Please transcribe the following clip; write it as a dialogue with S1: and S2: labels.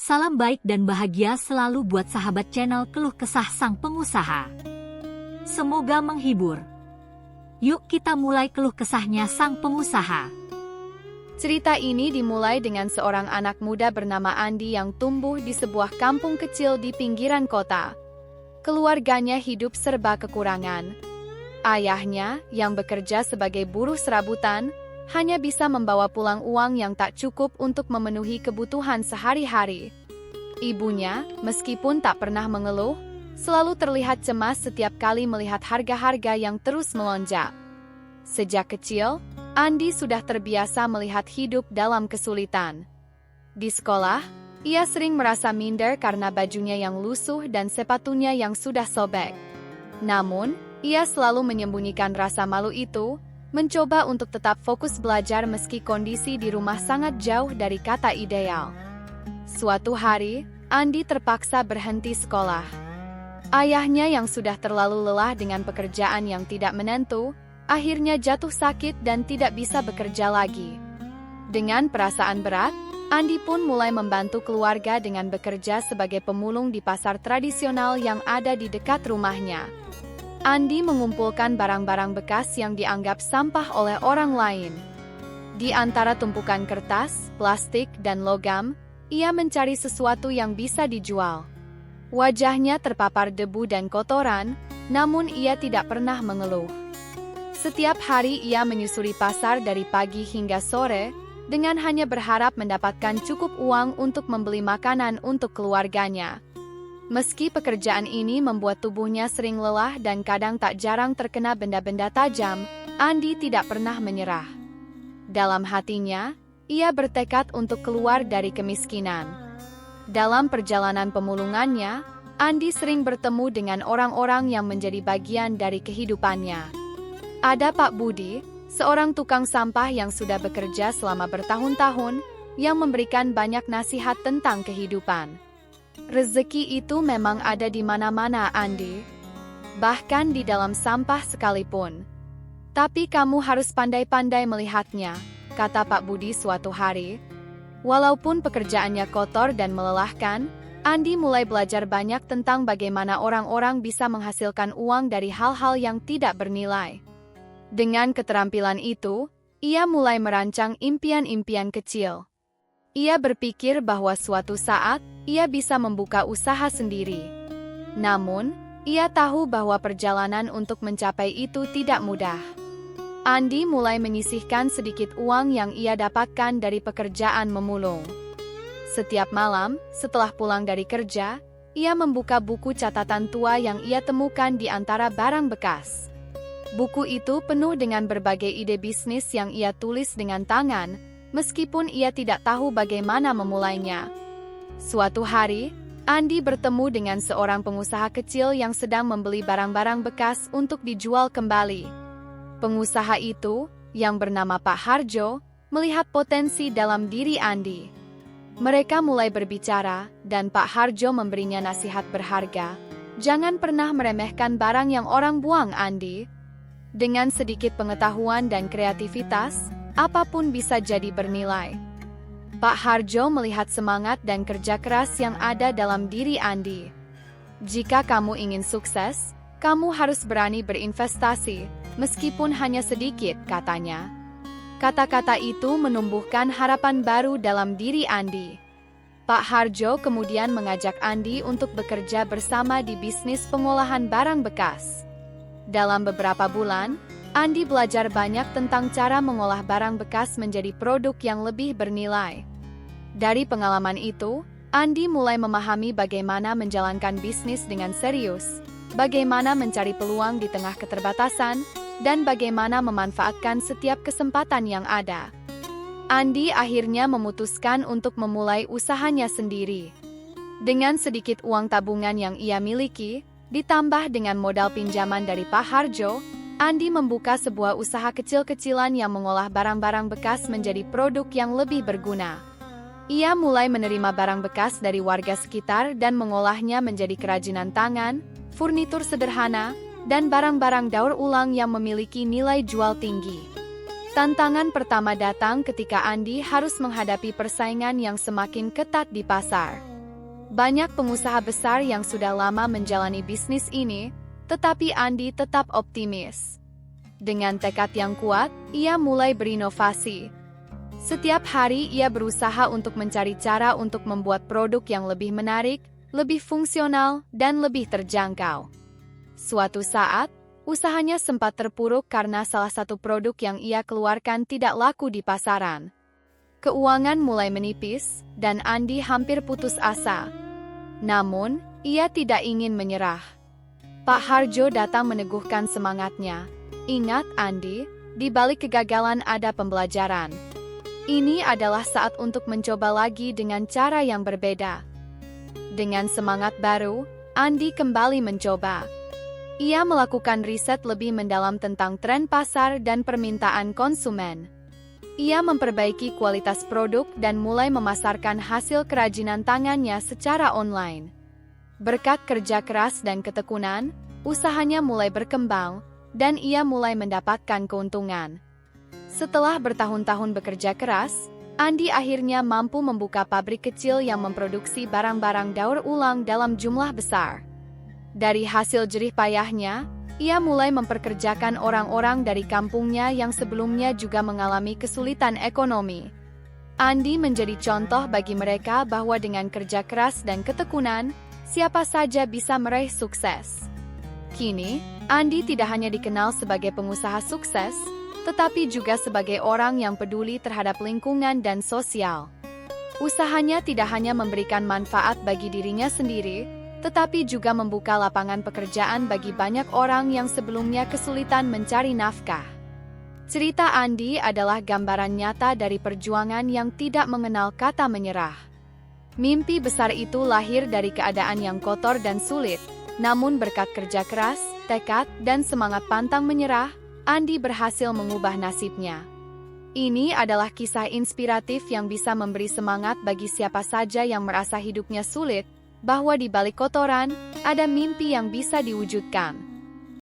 S1: Salam baik dan bahagia selalu buat sahabat channel Keluh Kesah Sang Pengusaha. Semoga menghibur. Yuk kita mulai keluh kesahnya sang pengusaha.
S2: Cerita ini dimulai dengan seorang anak muda bernama Andi yang tumbuh di sebuah kampung kecil di pinggiran kota. Keluarganya hidup serba kekurangan. Ayahnya, yang bekerja sebagai buruh serabutan, hanya bisa membawa pulang uang yang tak cukup untuk memenuhi kebutuhan sehari-hari. Ibunya, meskipun tak pernah mengeluh, selalu terlihat cemas setiap kali melihat harga-harga yang terus melonjak. Sejak kecil, Andi sudah terbiasa melihat hidup dalam kesulitan. Di sekolah, ia sering merasa minder karena bajunya yang lusuh dan sepatunya yang sudah sobek. Namun, ia selalu menyembunyikan rasa malu itu, mencoba untuk tetap fokus belajar meski kondisi di rumah sangat jauh dari kata ideal. Suatu hari, Andi terpaksa berhenti sekolah. Ayahnya yang sudah terlalu lelah dengan pekerjaan yang tidak menentu, akhirnya jatuh sakit dan tidak bisa bekerja lagi. Dengan perasaan berat, Andi pun mulai membantu keluarga dengan bekerja sebagai pemulung di pasar tradisional yang ada di dekat rumahnya. Andi mengumpulkan barang-barang bekas yang dianggap sampah oleh orang lain. Di antara tumpukan kertas, plastik, dan logam, ia mencari sesuatu yang bisa dijual. Wajahnya terpapar debu dan kotoran, namun ia tidak pernah mengeluh. Setiap hari ia menyusuri pasar dari pagi hingga sore, dengan hanya berharap mendapatkan cukup uang untuk membeli makanan untuk keluarganya. Meski pekerjaan ini membuat tubuhnya sering lelah dan kadang tak jarang terkena benda-benda tajam, Andi tidak pernah menyerah. Dalam hatinya, ia bertekad untuk keluar dari kemiskinan. Dalam perjalanan pemulungannya, Andi sering bertemu dengan orang-orang yang menjadi bagian dari kehidupannya. Ada Pak Budi, seorang tukang sampah yang sudah bekerja selama bertahun-tahun, yang memberikan banyak nasihat tentang kehidupan. Rezeki itu memang ada di mana-mana, Andi. Bahkan di dalam sampah sekalipun. Tapi kamu harus pandai-pandai melihatnya, kata Pak Budi suatu hari. Walaupun pekerjaannya kotor dan melelahkan, Andi mulai belajar banyak tentang bagaimana orang-orang bisa menghasilkan uang dari hal-hal yang tidak bernilai. Dengan keterampilan itu, ia mulai merancang impian-impian kecil. Ia berpikir bahwa suatu saat, ia bisa membuka usaha sendiri. Namun, ia tahu bahwa perjalanan untuk mencapai itu tidak mudah. Andi mulai menyisihkan sedikit uang yang ia dapatkan dari pekerjaan memulung. Setiap malam, setelah pulang dari kerja, ia membuka buku catatan tua yang ia temukan di antara barang bekas. Buku itu penuh dengan berbagai ide bisnis yang ia tulis dengan tangan, meskipun ia tidak tahu bagaimana memulainya. Suatu hari, Andi bertemu dengan seorang pengusaha kecil yang sedang membeli barang-barang bekas untuk dijual kembali. Pengusaha itu, yang bernama Pak Harjo, melihat potensi dalam diri Andi. Mereka mulai berbicara, dan Pak Harjo memberinya nasihat berharga. Jangan pernah meremehkan barang yang orang buang, Andi. Dengan sedikit pengetahuan dan kreativitas, apapun bisa jadi bernilai. Pak Harjo melihat semangat dan kerja keras yang ada dalam diri Andi. Jika kamu ingin sukses, kamu harus berani berinvestasi, meskipun hanya sedikit, katanya. Kata-kata itu menumbuhkan harapan baru dalam diri Andi. Pak Harjo kemudian mengajak Andi untuk bekerja bersama di bisnis pengolahan barang bekas. Dalam beberapa bulan, Andi belajar banyak tentang cara mengolah barang bekas menjadi produk yang lebih bernilai. Dari pengalaman itu, Andi mulai memahami bagaimana menjalankan bisnis dengan serius, bagaimana mencari peluang di tengah keterbatasan, dan bagaimana memanfaatkan setiap kesempatan yang ada. Andi akhirnya memutuskan untuk memulai usahanya sendiri. Dengan sedikit uang tabungan yang ia miliki, ditambah dengan modal pinjaman dari Pak Harjo, Andi membuka sebuah usaha kecil-kecilan yang mengolah barang-barang bekas menjadi produk yang lebih berguna. Ia mulai menerima barang bekas dari warga sekitar dan mengolahnya menjadi kerajinan tangan, furnitur sederhana, dan barang-barang daur ulang yang memiliki nilai jual tinggi. Tantangan pertama datang ketika Andi harus menghadapi persaingan yang semakin ketat di pasar. Banyak pengusaha besar yang sudah lama menjalani bisnis ini, tetapi Andi tetap optimis. Dengan tekad yang kuat, ia mulai berinovasi. Setiap hari ia berusaha untuk mencari cara untuk membuat produk yang lebih menarik, lebih fungsional, dan lebih terjangkau. Suatu saat, usahanya sempat terpuruk karena salah satu produk yang ia keluarkan tidak laku di pasaran. Keuangan mulai menipis, dan Andi hampir putus asa. Namun, ia tidak ingin menyerah. Pak Harjo datang meneguhkan semangatnya. Ingat Andi, di balik kegagalan ada pembelajaran. Ini adalah saat untuk mencoba lagi dengan cara yang berbeda. Dengan semangat baru, Andi kembali mencoba. Ia melakukan riset lebih mendalam tentang tren pasar dan permintaan konsumen. Ia memperbaiki kualitas produk dan mulai memasarkan hasil kerajinan tangannya secara online. Berkat kerja keras dan ketekunan, usahanya mulai berkembang, dan ia mulai mendapatkan keuntungan. Setelah bertahun-tahun bekerja keras, Andi akhirnya mampu membuka pabrik kecil yang memproduksi barang-barang daur ulang dalam jumlah besar. Dari hasil jerih payahnya, ia mulai memperkerjakan orang-orang dari kampungnya yang sebelumnya juga mengalami kesulitan ekonomi. Andi menjadi contoh bagi mereka bahwa dengan kerja keras dan ketekunan, siapa saja bisa meraih sukses. Kini, Andi tidak hanya dikenal sebagai pengusaha sukses, tetapi juga sebagai orang yang peduli terhadap lingkungan dan sosial. Usahanya tidak hanya memberikan manfaat bagi dirinya sendiri, tetapi juga membuka lapangan pekerjaan bagi banyak orang yang sebelumnya kesulitan mencari nafkah. Cerita Andi adalah gambaran nyata dari perjuangan yang tidak mengenal kata menyerah. Mimpi besar itu lahir dari keadaan yang kotor dan sulit, namun berkat kerja keras, tekad, dan semangat pantang menyerah, Andi berhasil mengubah nasibnya. Ini adalah kisah inspiratif yang bisa memberi semangat bagi siapa saja yang merasa hidupnya sulit, bahwa di balik kotoran, ada mimpi yang bisa diwujudkan.